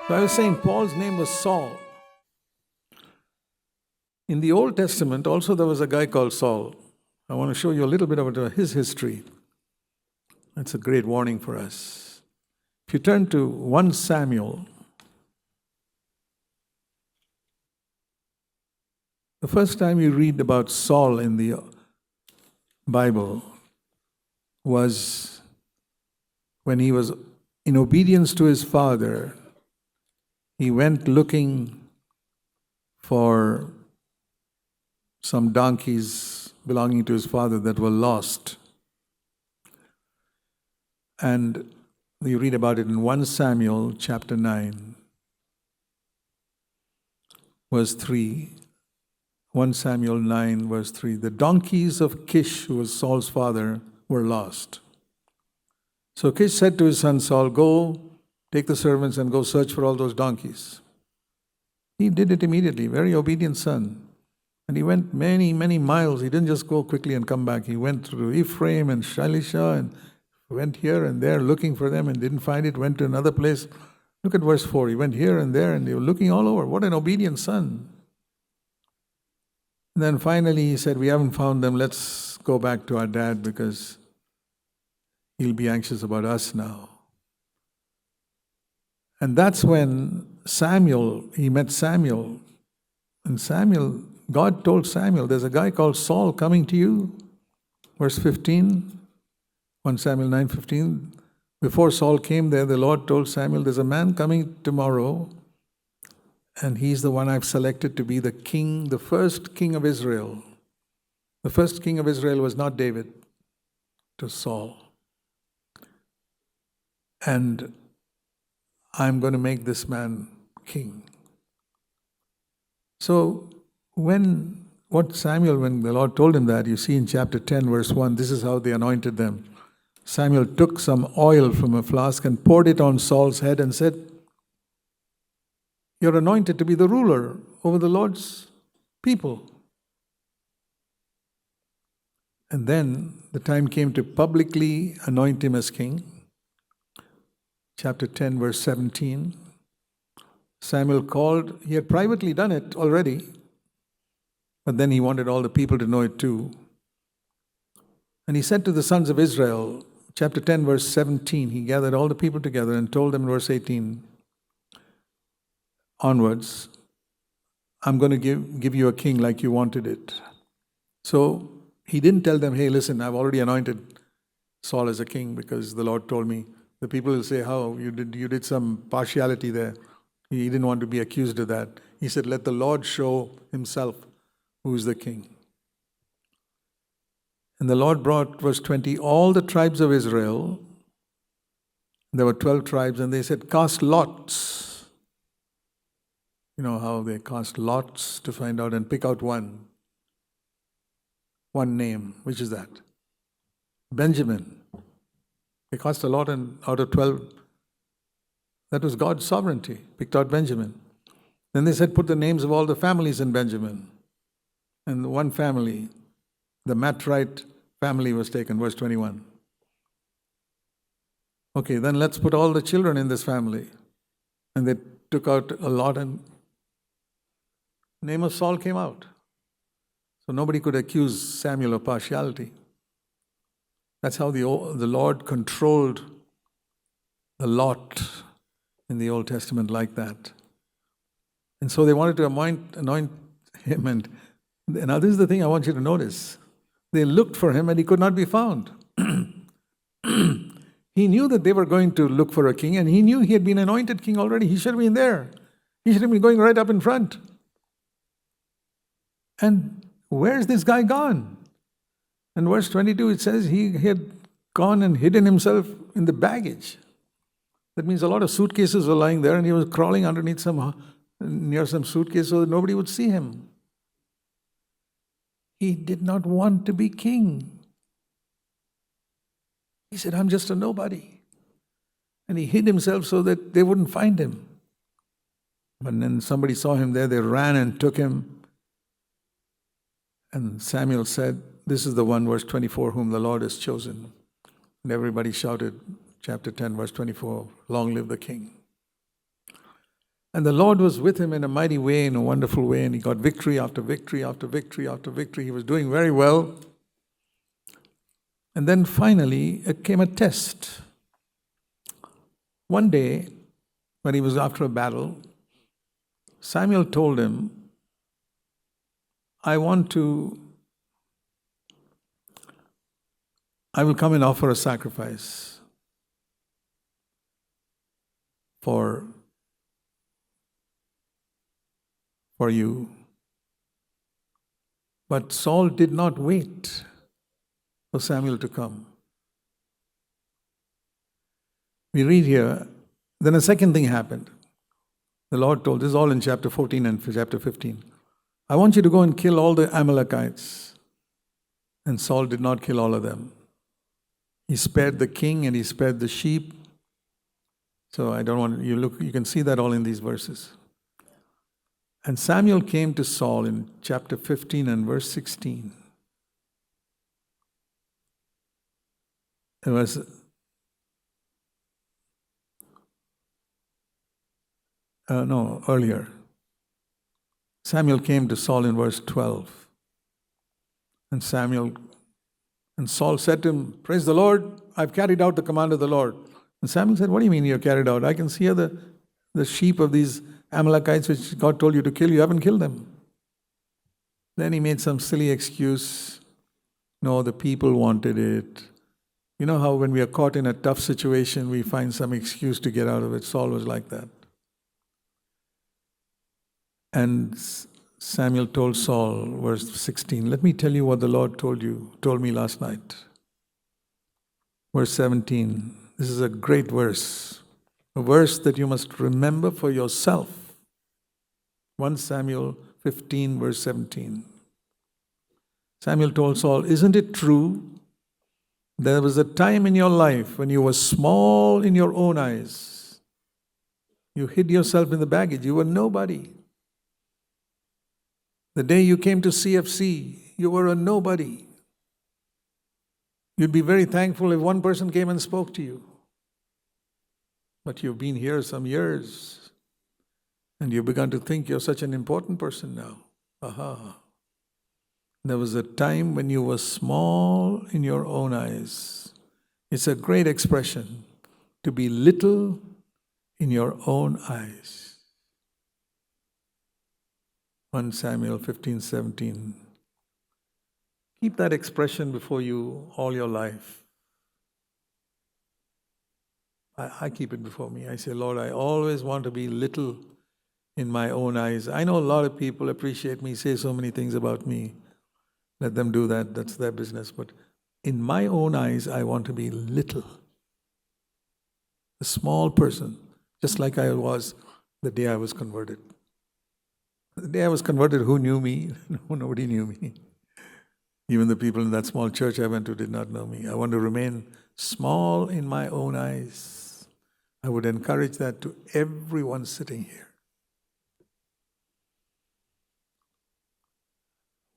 So I was saying Paul's name was Saul. In the Old Testament, also there was a guy called Saul. I want to show you a little bit about his history. That's a great warning for us. If you turn to 1 Samuel, the first time you read about Saul in the Bible was when he was in obedience to his father. He went looking for some donkeys belonging to his father that were lost. And you read about it in 1 Samuel chapter 9, verse 3. 1 Samuel 9, verse 3. The donkeys of Kish, who was Saul's father, were lost. So Kish said to his son Saul, "Go, take the servants and go search for all those donkeys." He did it immediately, very obedient son. And he went many, many miles. He didn't just go quickly and come back. He went through Ephraim and Shalisha and went here and there looking for them and didn't find it, went to another place. Look at verse 4. He went here and there and they were looking all over. What an obedient son. And then finally he said, "We haven't found them. Let's go back to our dad because he'll be anxious about us now." And that's when he met Samuel. And God told Samuel, "There's a guy called Saul coming to you." Verse 15, 1 Samuel 9:15. Before Saul came there, the Lord told Samuel, "There's a man coming tomorrow, and he's the one I've selected to be the king, the first king of Israel." The first king of Israel was not David, it was Saul. "And I'm going to make this man king." So when the Lord told him that, you see in chapter 10, verse 1, this is how they anointed them. Samuel took some oil from a flask and poured it on Saul's head and said, "You're anointed to be the ruler over the Lord's people." And then the time came to publicly anoint him as king. Chapter 10, verse 17. Samuel called, he had privately done it already, but then he wanted all the people to know it too. And he said to the sons of Israel, chapter 10, verse 17, he gathered all the people together and told them in verse 18 onwards, "I'm going to give you a king like you wanted it." So he didn't tell them, "Hey, listen, I've already anointed Saul as a king because the Lord told me." The people will say, "How? You did some partiality there." He didn't want to be accused of that. He said, "Let the Lord show himself who is the king." And the Lord brought, verse 20, all the tribes of Israel. There were 12 tribes, and they said, "Cast lots." You know how they cast lots to find out and pick out one name. Which is that? Benjamin. They cast a lot, and out of 12, that was God's sovereignty, picked out Benjamin. Then they said, "Put the names of all the families in Benjamin." And one family, the Matrite family, was taken, verse 21. Okay, then let's put all the children in this family. And they took out a lot, and the name of Saul came out. So nobody could accuse Samuel of partiality. That's how the Lord controlled the lot in the Old Testament like that. And so they wanted to anoint him. And now this is the thing I want you to notice. They looked for him and he could not be found. He knew that they were going to look for a king, and he knew he had been anointed king already. He should have been there. He should have been going right up in front. And where's this guy gone? In verse 22, it says he had gone and hidden himself in the baggage. That means a lot of suitcases were lying there, and he was crawling underneath near some suitcase so that nobody would see him. He did not want to be king. He said, "I'm just a nobody." And he hid himself so that they wouldn't find him. But then somebody saw him there, they ran and took him. And Samuel said, "This is the one," verse 24, "whom the Lord has chosen." And everybody shouted, chapter 10, verse 24, "Long live the king." And the Lord was with him in a mighty way, in a wonderful way, and he got victory after victory after victory after victory. He was doing very well. And then finally, it came a test. One day, when he was after a battle, Samuel told him, I will come and offer a sacrifice for you. But Saul did not wait for Samuel to come. We read here, then a second thing happened. The Lord told, this is all in chapter 14 and chapter 15. I want you to go and kill all the Amalekites. And Saul did not kill all of them. He spared the king and he spared the sheep. So I don't want you can see that all in these verses. And Samuel came to Saul in chapter 15 and verse 16. It was earlier. Samuel came to Saul in verse 12. And Saul said to him, praise the Lord, I've carried out the command of the Lord. And Samuel said, what do you mean you're carried out? I can see here the sheep of these Amalekites which God told you to kill. You haven't killed them. Then he made some silly excuse. No, the people wanted it. You know how when we are caught in a tough situation, we find some excuse to get out of it. Saul was like that. And Samuel told Saul, verse 16, let me tell you what the Lord told me last night. Verse 17, this is a great verse. A verse that you must remember for yourself. 1 Samuel 15, verse 17. Samuel told Saul, isn't it true? There was a time in your life when you were small in your own eyes. You hid yourself in the baggage. You were nobody. The day you came to CFC, you were a nobody. You'd be very thankful if one person came and spoke to you. But you've been here some years, and you've begun to think you're such an important person now. Aha. There was a time when you were small in your own eyes. It's a great expression, to be little in your own eyes. 1 Samuel 15, 17. Keep that expression before you all your life. I keep it before me. I say, Lord, I always want to be little in my own eyes. I know a lot of people appreciate me, say so many things about me. Let them do that. That's their business. But in my own eyes, I want to be little. A small person, just like I was the day I was converted. The day I was converted, who knew me? Nobody knew me. Even the people in that small church I went to did not know me. I want to remain small in my own eyes. I would encourage that to everyone sitting here.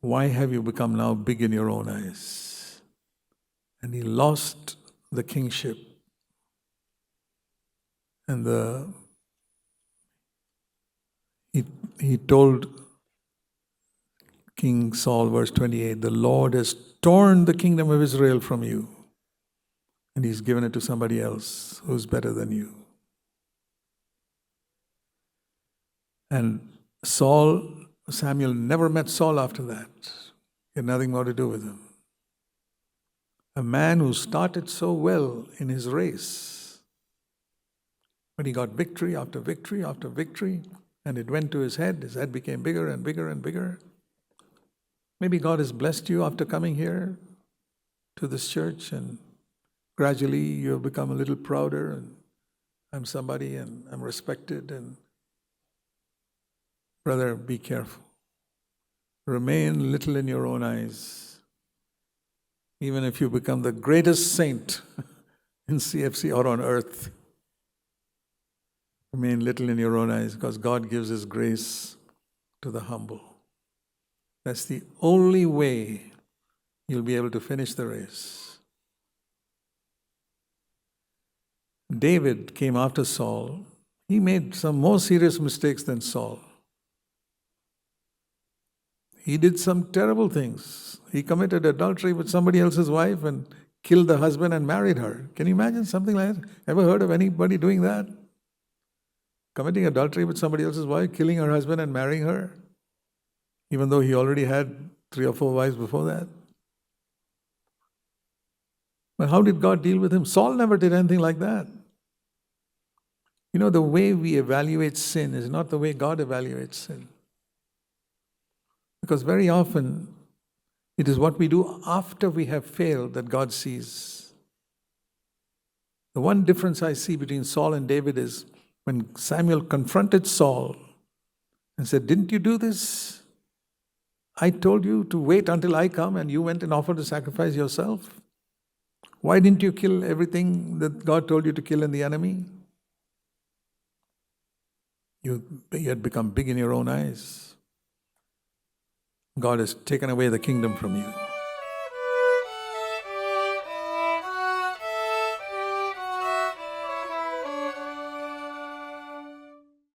Why have you become now big in your own eyes? And he lost the kingship. And he told King Saul, verse 28, the Lord has torn the kingdom of Israel from you, and he's given it to somebody else who's better than you. And Samuel never met Saul after that. He had nothing more to do with him. A man who started so well in his race, but he got victory after victory after victory, and it went to his head became bigger and bigger and bigger. Maybe God has blessed you after coming here to this church, and gradually you've become a little prouder, and I'm somebody and I'm respected. And brother, be careful. Remain little in your own eyes. Even if you become the greatest saint in CFC or on earth, remain little in your own eyes, because God gives His grace to the humble. That's the only way you'll be able to finish the race. David came after Saul. He made some more serious mistakes than Saul. He did some terrible things. He committed adultery with somebody else's wife and killed the husband and married her. Can you imagine something like that? Ever heard of anybody doing that? Committing adultery with somebody else's wife, killing her husband and marrying her, even though he already had 3 or 4 wives before that. But how did God deal with him? Saul never did anything like that. You know, the way we evaluate sin is not the way God evaluates sin. Because very often, it is what we do after we have failed that God sees. The one difference I see between Saul and David is when Samuel confronted Saul and said, "Didn't you do this? I told you to wait until I come and you went and offered to sacrifice yourself. Why didn't you kill everything that God told you to kill in the enemy? You had become big in your own eyes. God has taken away the kingdom from you."